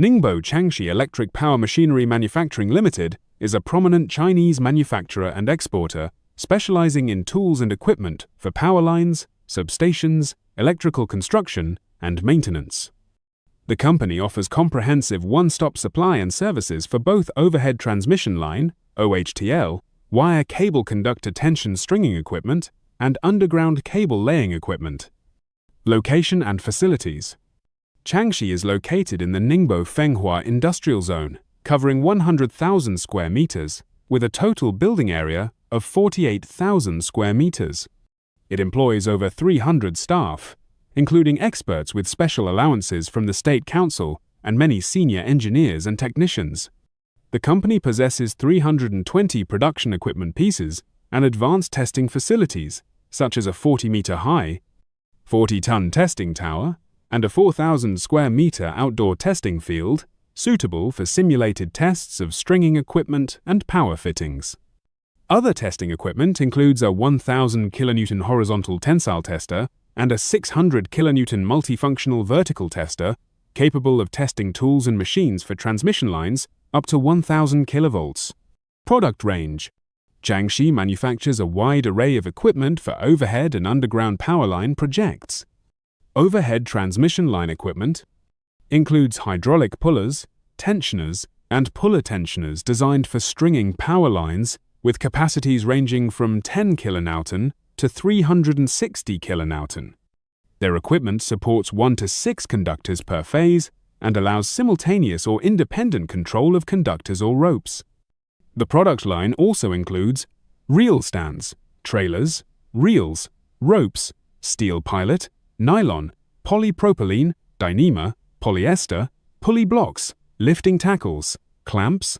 Ningbo Changshi Electric Power Machinery Manufacturing Limited is a prominent Chinese manufacturer and exporter specializing in tools and equipment for power lines, substations, electrical construction, and maintenance. The company offers comprehensive one-stop supply and services for both overhead transmission line (OHTL), wire cable conductor tension stringing equipment, and underground cable laying equipment. Location and facilities. Changshi is located in the Ningbo Fenghua Industrial Zone, covering 100,000 square meters, with a total building area of 48,000 square meters. It employs over 300 staff, including experts with special allowances from the State Council and many senior engineers and technicians. The company possesses 320 production equipment pieces and advanced testing facilities, such as a 40-meter-high, 40-ton testing tower, and a 4,000 square meter outdoor testing field, suitable for simulated tests of stringing equipment and power fittings. Other testing equipment includes a 1,000 kN horizontal tensile tester and a 600 kN multifunctional vertical tester, capable of testing tools and machines for transmission lines up to 1,000 kV. Product range. Changshi manufactures a wide array of equipment for overhead and underground power line projects. Overhead transmission line equipment includes hydraulic pullers, tensioners, and puller tensioners designed for stringing power lines with capacities ranging from 10 kN to 360 kN. Their equipment supports 1 to 6 conductors per phase and allows simultaneous or independent control of conductors or ropes. The product line also includes reel stands, trailers, reels, ropes, steel pilot, nylon, polypropylene, Dyneema, polyester, pulley blocks, lifting tackles, clamps,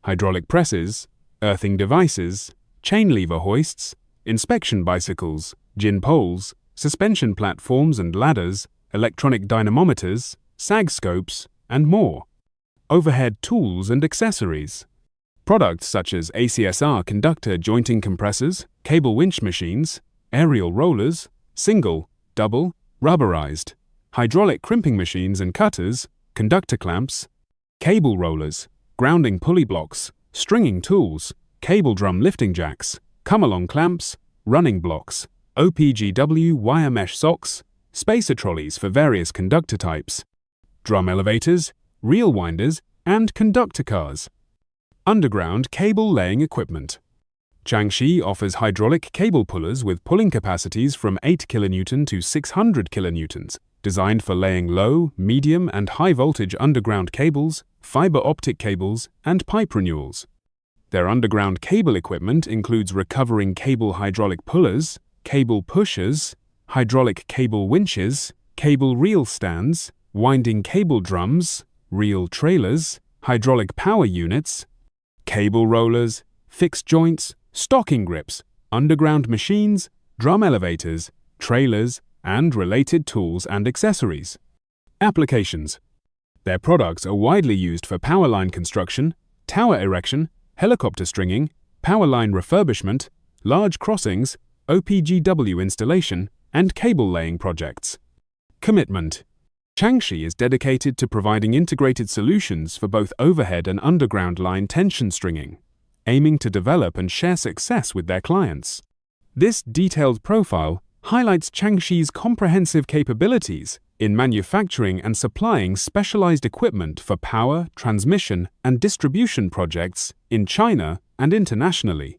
hydraulic presses, earthing devices, chain lever hoists, inspection bicycles, gin poles, suspension platforms and ladders, electronic dynamometers, sag scopes, and more. Overhead tools and accessories. Products such as ACSR conductor jointing compressors, cable winch machines, aerial rollers, single, double, rubberized, hydraulic crimping machines and cutters, conductor clamps, cable rollers, grounding pulley blocks, stringing tools, cable drum lifting jacks, come-along clamps, running blocks, OPGW wire mesh socks, spacer trolleys for various conductor types, drum elevators, reel winders, and conductor cars. Underground cable laying equipment. Changshi offers hydraulic cable pullers with pulling capacities from 8 kN to 600 kN, designed for laying low, medium, and high voltage underground cables, fiber optic cables, and pipe renewals. Their underground cable equipment includes recovering cable hydraulic pullers, cable pushers, hydraulic cable winches, cable reel stands, winding cable drums, reel trailers, hydraulic power units, cable rollers, fixed joints, stocking grips, underground machines, drum elevators, trailers, and related tools and accessories. Applications. Their products are widely used for power line construction, tower erection, helicopter stringing, power line refurbishment, large crossings, OPGW installation, and cable laying projects. Commitment. Changshi is dedicated to providing integrated solutions for both overhead and underground line tension stringing, aiming to develop and share success with their clients. This detailed profile highlights Changshi's comprehensive capabilities in manufacturing and supplying specialized equipment for power, transmission, and distribution projects in China and internationally.